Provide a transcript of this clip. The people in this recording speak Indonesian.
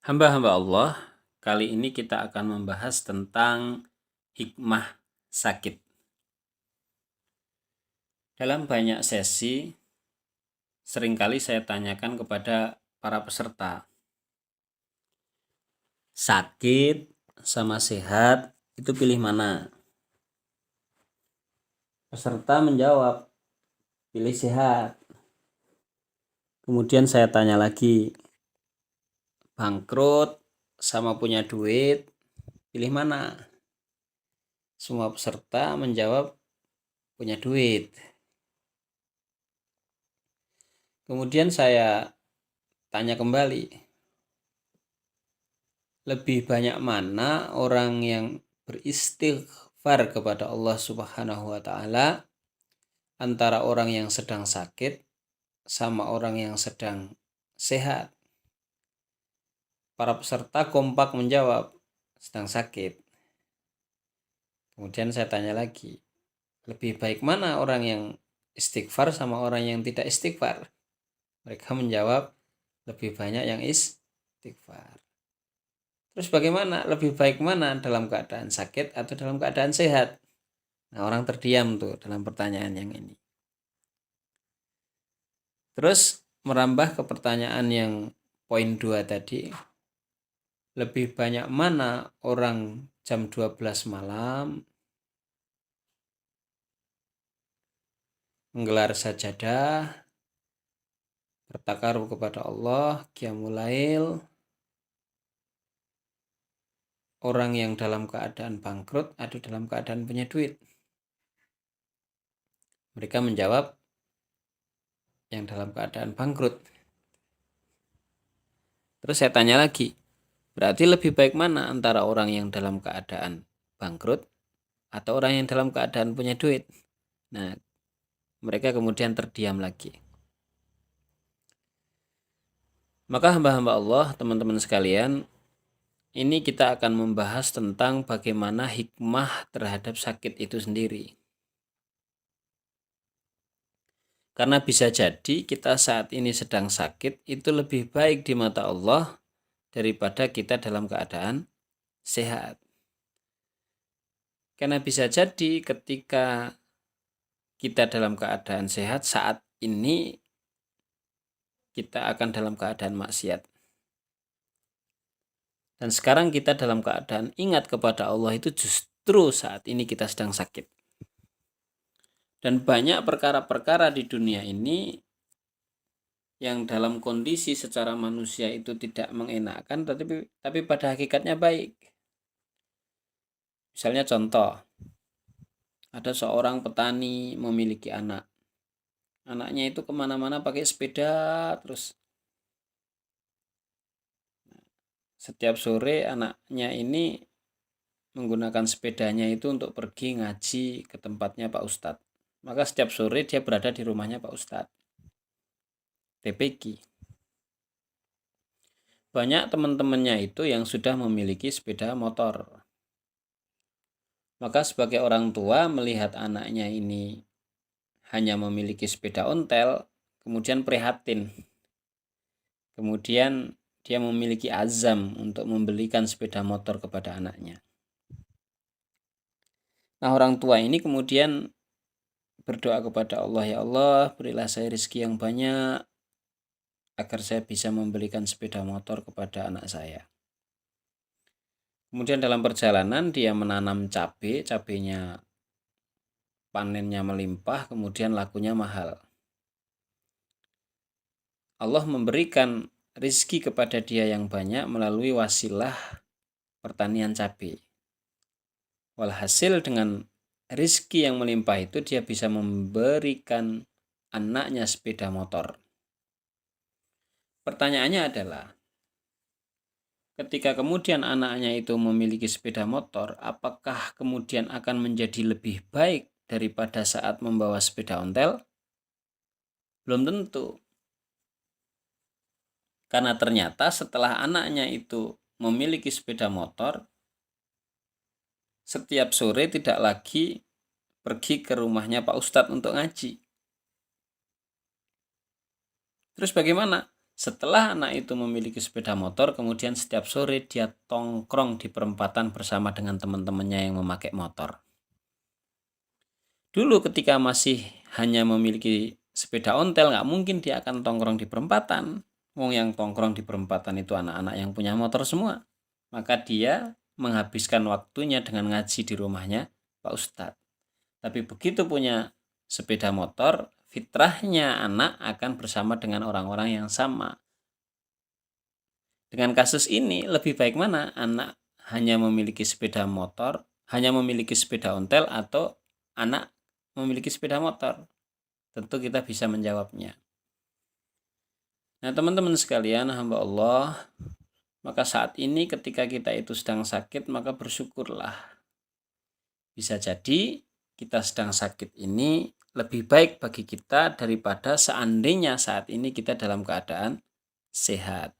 Hamba-hamba Allah, kali ini kita akan membahas tentang hikmah sakit. Dalam banyak sesi, seringkali saya tanyakan kepada para peserta, sakit sama sehat itu pilih mana? Peserta menjawab, pilih sehat. Kemudian saya tanya lagi, bangkrut sama punya duit, pilih mana? Semua peserta menjawab punya duit. Kemudian saya tanya kembali, lebih banyak mana orang yang beristighfar kepada Allah Subhanahu wa taala antara orang yang sedang sakit sama orang yang sedang sehat? Para peserta kompak menjawab sedang sakit. Kemudian saya tanya lagi, lebih baik mana orang yang istighfar sama orang yang tidak istighfar? Mereka menjawab lebih banyak yang istighfar. Terus bagaimana? Lebih baik mana, dalam keadaan sakit atau dalam keadaan sehat? Nah, orang terdiam tuh dalam pertanyaan yang ini. Terus merambah ke pertanyaan yang poin 2 tadi. Lebih banyak mana orang jam 12 malam menggelar sajadah, bertakarub kepada Allah, qiyamul lail, orang yang dalam keadaan bangkrut atau dalam keadaan punya duit? Mereka menjawab yang dalam keadaan bangkrut. Terus saya tanya lagi, berarti lebih baik mana antara orang yang dalam keadaan bangkrut atau orang yang dalam keadaan punya duit? Nah, mereka kemudian terdiam lagi. Maka hamba-hamba Allah, teman-teman sekalian, ini kita akan membahas tentang bagaimana hikmah terhadap sakit itu sendiri. Karena bisa jadi kita saat ini sedang sakit itu lebih baik di mata Allah daripada kita dalam keadaan sehat. Karena bisa jadi ketika kita dalam keadaan sehat saat ini kita akan dalam keadaan maksiat. Dan sekarang kita dalam keadaan ingat kepada Allah itu justru saat ini kita sedang sakit. Dan banyak perkara-perkara di dunia ini yang dalam kondisi secara manusia itu tidak mengenakan, tapi pada hakikatnya baik. Misalnya contoh, ada seorang petani memiliki anak. Anaknya itu kemana-mana pakai sepeda terus. Setiap sore anaknya ini menggunakan sepedanya itu untuk pergi ngaji ke tempatnya Pak Ustadz. Maka setiap sore dia berada di rumahnya Pak Ustadz. TPQ. Banyak teman-temannya itu yang sudah memiliki sepeda motor. Maka sebagai orang tua melihat anaknya ini hanya memiliki sepeda ontel, kemudian prihatin. Kemudian dia memiliki azam untuk membelikan sepeda motor kepada anaknya. Nah, orang tua ini kemudian berdoa kepada Allah, ya Allah, berilah saya rezeki yang banyak agar saya bisa membelikan sepeda motor kepada anak saya. Kemudian dalam perjalanan dia menanam cabai, cabainya panennya melimpah, kemudian lakunya mahal. Allah memberikan rezeki kepada dia yang banyak melalui wasilah pertanian cabai. Walhasil dengan rezeki yang melimpah itu dia bisa memberikan anaknya sepeda motor. Pertanyaannya adalah, ketika kemudian anaknya itu memiliki sepeda motor, apakah kemudian akan menjadi lebih baik daripada saat membawa sepeda ontel? Belum tentu. Karena ternyata setelah anaknya itu memiliki sepeda motor, setiap sore tidak lagi pergi ke rumahnya Pak Ustadz untuk ngaji. Terus bagaimana? Setelah anak itu memiliki sepeda motor, kemudian setiap sore dia tongkrong di perempatan bersama dengan teman-temannya yang memakai motor. Dulu ketika masih hanya memiliki sepeda ontel, nggak mungkin dia akan tongkrong di perempatan. Wong yang tongkrong di perempatan itu anak-anak yang punya motor semua. Maka dia menghabiskan waktunya dengan ngaji di rumahnya Pak Ustadz. Tapi begitu punya sepeda motor, fitrahnya anak akan bersama dengan orang-orang yang sama. Dengan kasus ini, lebih baik mana anak hanya memiliki sepeda motor, hanya memiliki sepeda ontel, atau anak memiliki sepeda motor? Tentu kita bisa menjawabnya. Nah, teman-teman sekalian, hamba Allah, maka saat ini ketika kita itu sedang sakit, maka bersyukurlah. Bisa jadi kita sedang sakit ini lebih baik bagi kita daripada seandainya saat ini kita dalam keadaan sehat.